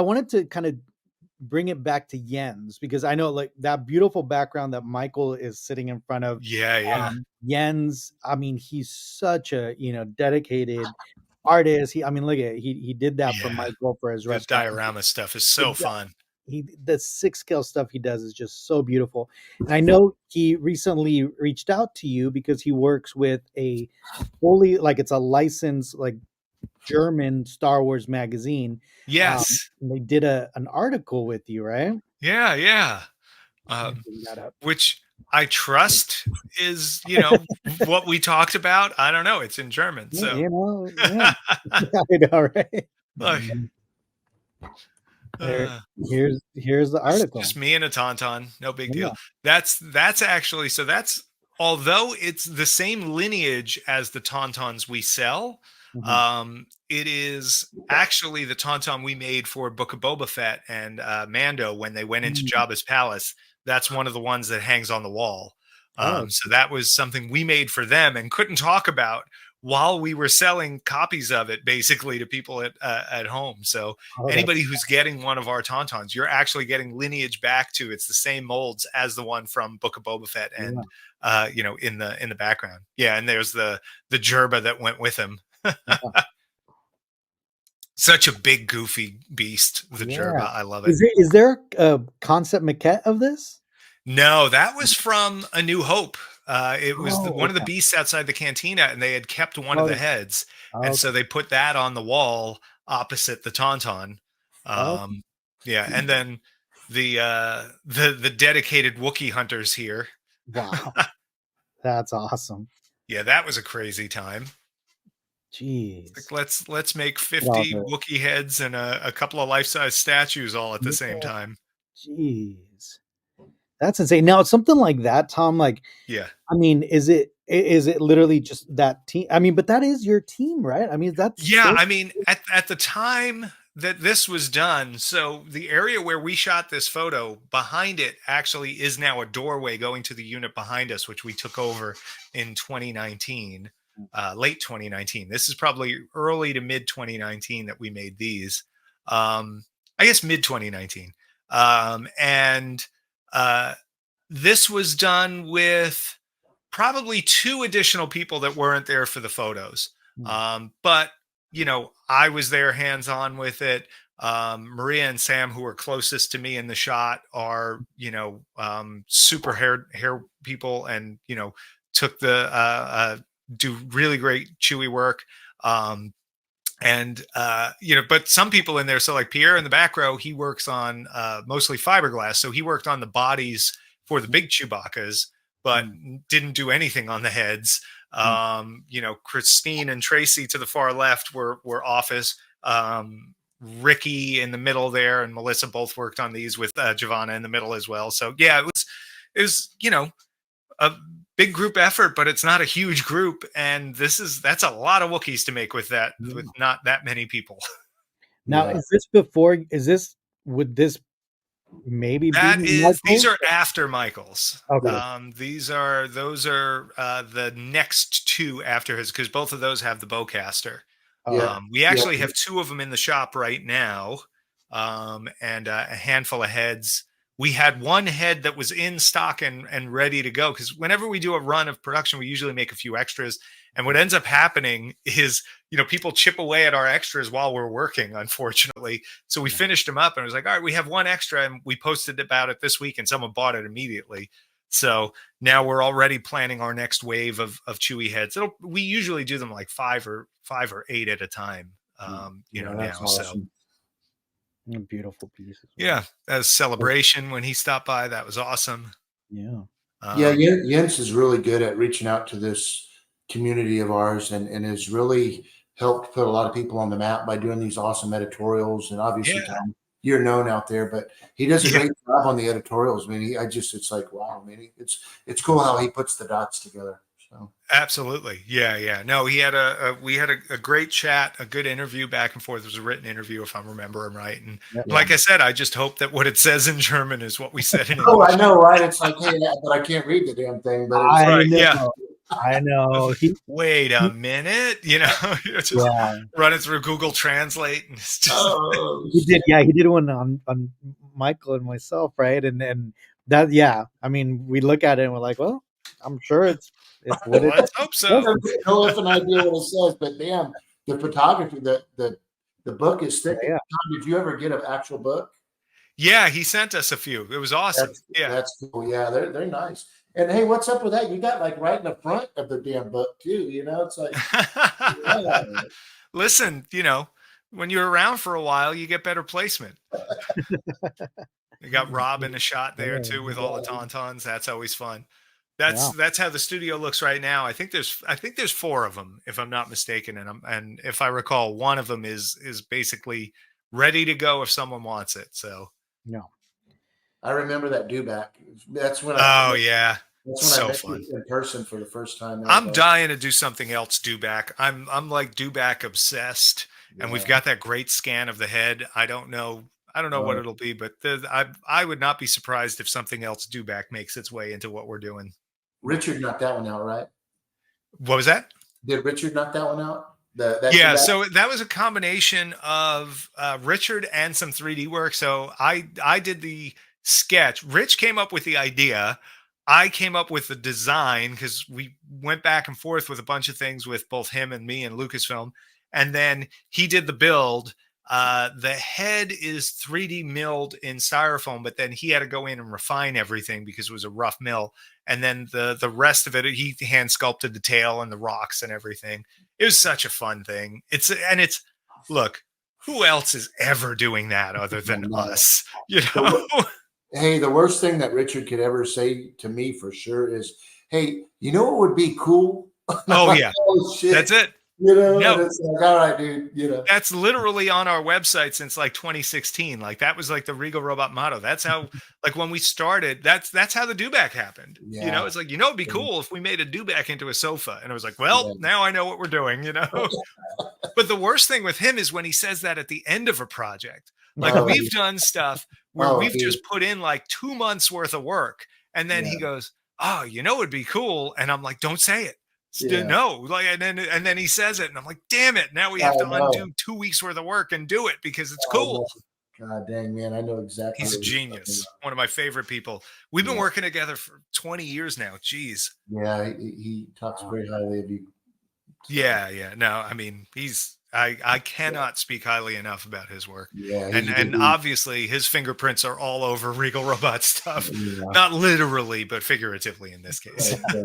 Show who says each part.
Speaker 1: I wanted to kind of bring it back to Jens, because I know like that beautiful background that Michael is sitting in front of.
Speaker 2: Yeah.
Speaker 1: Jens, I mean, he's such a, dedicated artist. I mean, look at it. He did that for Michael for his
Speaker 2: The
Speaker 1: restaurant.
Speaker 2: diorama stuff is so fun.
Speaker 1: The 6 scale stuff he does is just so beautiful. And I know he recently reached out to you because he works with a fully, like, it's a licensed, like, German Star Wars magazine.
Speaker 2: Yes.
Speaker 1: And they did an article with you, right?
Speaker 2: Yeah.
Speaker 1: Bring that up.
Speaker 2: Which I trust is, what we talked about. I don't know. It's in German. So,
Speaker 1: yeah. I know, right?
Speaker 2: Look,
Speaker 1: Here's the article.
Speaker 2: Just me and a tauntaun. No big deal. That's actually, so that's, although it's the same lineage as the tauntauns we sell, it is actually the tauntaun we made for Book of Boba Fett and Mando when they went into Jabba's palace. That's one of the ones that hangs on the wall. So that was something we made for them and couldn't talk about while we were selling copies of it basically to people at home. So anybody who's getting one of our tauntauns, you're actually getting lineage back to, it's the same molds as the one from Book of Boba Fett and in the background. Yeah, and there's the gerba that went with him. Such a big goofy beast, the gerba. I love it.
Speaker 1: Is there a concept maquette of this?
Speaker 2: No, that was from A New Hope. It was one of the beasts outside the cantina, and they had kept one of the heads, and so they put that on the wall opposite the tauntaun. Yeah, and then the dedicated Wookiee hunters here.
Speaker 1: Wow, that's awesome.
Speaker 2: Yeah, that was a crazy time.
Speaker 1: Jeez,
Speaker 2: like, let's make 50 Wookiee heads and a couple of life-size statues all at the same time.
Speaker 1: Jeez, that's insane. Now, something like that, Tom, like, I mean, is it literally just that team? I mean, but that is your team, right? I mean, that's
Speaker 2: I mean, at the time that this was done, so the area where we shot this photo, behind it actually is now a doorway going to the unit behind us, which we took over in 2019, late 2019. This is probably early to mid 2019 that we made these. I guess mid 2019, and this was done with probably 2 additional people that weren't there for the photos. But, I was there hands-on with it. Maria and Sam, who are closest to me in the shot, are, super hair people and, took do really great Chewy work. But some people in there, so like Pierre in the back row, he works on mostly fiberglass. So he worked on the bodies for the big Chewbaccas, but didn't do anything on the heads. Christine and Tracy to the far left were office. Ricky in the middle there and Melissa both worked on these with Giovanna in the middle as well. So yeah, it was a big group effort, but it's not a huge group. And that's a lot of Wookiees to make with that, with not that many people.
Speaker 1: Now, would this maybe
Speaker 2: these are after Michael's. Okay. Those are the next 2 after his, because both of those have the bowcaster. We actually have 2 of them in the shop right now, and a handful of heads. We had 1 head that was in stock and ready to go, because whenever we do a run of production, we usually make a few extras. And what ends up happening is, people chip away at our extras while we're working, unfortunately. So we finished them up and it was like, all right, we have 1 extra, and we posted about it this week and someone bought it immediately. So now we're already planning our next wave of Chewy heads. We usually do them like 5 or 8 at a time, now.
Speaker 1: Awesome. So beautiful pieces.
Speaker 2: Yeah. As Celebration, when he stopped by, that was awesome.
Speaker 1: Yeah.
Speaker 3: Jens is really good at reaching out to this community of ours and has really helped put a lot of people on the map by doing these awesome editorials. And obviously, Tom, you're known out there, but he does a great job on the editorials. I mean, it's like, wow, I mean, it's cool how he puts the dots together. So
Speaker 2: absolutely. Yeah. No, we had a great chat, a good interview back and forth. It was a written interview, if I'm remembering right. And like I said, I just hope that what it says in German is what we said in English.
Speaker 3: I know, right? It's like, hey, but I can't read the damn thing. But it's
Speaker 2: right, yeah.
Speaker 1: I know.
Speaker 2: Wait a minute, just
Speaker 1: Yeah,
Speaker 2: running through Google Translate, and it's just
Speaker 3: Oh
Speaker 1: he did.
Speaker 3: shit.
Speaker 1: Yeah, he did one on Michael and myself, right? And that, yeah. I mean, we look at it and we're like, well, I'm sure it's what it
Speaker 2: let's hope
Speaker 3: I have
Speaker 2: so.
Speaker 3: no effing idea what it says, but damn, the photography, the book is thick.
Speaker 1: Yeah,
Speaker 3: Tom, did you ever get an actual book?
Speaker 2: Yeah, he sent us a few. It was awesome. Yeah.
Speaker 3: That's cool. Yeah, they're nice. And hey, what's up with that? You got like right in the front of the damn book too. It's like, yeah.
Speaker 2: Listen, when you're around for a while, you get better placement. You got Rob in the shot there
Speaker 1: yeah,
Speaker 2: too with all the tauntauns. That's always fun.
Speaker 1: yeah.
Speaker 2: That's how the studio looks right now. I think there's four of them, if I'm not mistaken, and if I recall, one of them is basically ready to go if someone wants it. So,
Speaker 1: No.
Speaker 3: I remember that do back. That's when
Speaker 2: oh yeah,
Speaker 3: that's when I
Speaker 2: so
Speaker 3: met
Speaker 2: fun.
Speaker 3: you in person for the first time.
Speaker 2: I'm dying to do something else Dewback. I'm like Dewback obsessed, and we've
Speaker 3: Yeah.
Speaker 2: got that great scan of the head. I don't know what it'll be, but I would not be surprised if something else Dewback makes its way into what we're doing.
Speaker 3: Richard knocked that one out, right?
Speaker 2: What was that?
Speaker 3: Did Richard knock that one out? That
Speaker 2: Yeah,
Speaker 3: do-back?
Speaker 2: so that was a combination of Richard and some 3D work. So I did the sketch. Rich came up with the idea. I came up with the design because we went back and forth with a bunch of things with both him and me and Lucasfilm, and then he did the build. The head is 3D milled in styrofoam, but then he had to go in and refine everything because it was a rough mill. And then the rest of it, he hand sculpted the tail and the rocks and everything. It was such a fun thing. It's look, who else is ever doing that other than
Speaker 3: No.
Speaker 2: us? You know?
Speaker 3: Hey, the worst thing that Richard could ever say to me for sure is, "Hey, you know what would be cool?" And I'm
Speaker 2: Oh
Speaker 3: like,
Speaker 2: yeah,
Speaker 3: "Oh shit!"
Speaker 2: that's it.
Speaker 3: And
Speaker 2: No,
Speaker 3: it's like, "All right, dude."
Speaker 2: that's literally on our website since like 2016. Like that was like the Regal Robot motto. That's how, like when we started, that's how the Dewback happened.
Speaker 3: Yeah.
Speaker 2: It's like, it'd be cool if we made a Dewback into a sofa. And I was like,
Speaker 3: Yeah.
Speaker 2: well, now I know what we're doing. But the worst thing with him is when he says that at the end of a project. Like
Speaker 3: Oh,
Speaker 2: we've done stuff where
Speaker 3: oh,
Speaker 2: we've
Speaker 3: dude.
Speaker 2: just put in like 2 months worth of work. And then
Speaker 3: Yeah.
Speaker 2: he goes, oh, it'd be cool. And I'm like, don't say it.
Speaker 3: Yeah.
Speaker 2: No, like, and then he says it, and I'm like, damn it! Now we
Speaker 3: I
Speaker 2: have to
Speaker 3: know.
Speaker 2: undo 2 weeks worth of work and do it because it's
Speaker 3: I
Speaker 2: cool.
Speaker 3: know. God dang, man, I know exactly.
Speaker 2: He's a
Speaker 3: what you're talking
Speaker 2: genius, one of my favorite people. We've been
Speaker 3: Yeah.
Speaker 2: working together for 20 years now. Jeez.
Speaker 3: about. Yeah, he talks very highly of you.
Speaker 2: Yeah. No, I mean, I cannot speak highly enough about his work.
Speaker 3: Yeah, he's
Speaker 2: And
Speaker 3: a good
Speaker 2: and
Speaker 3: dude.
Speaker 2: obviously his fingerprints are all over Regal Robot stuff.
Speaker 3: Yeah.
Speaker 2: Not literally, but figuratively in this case.
Speaker 3: Exactly.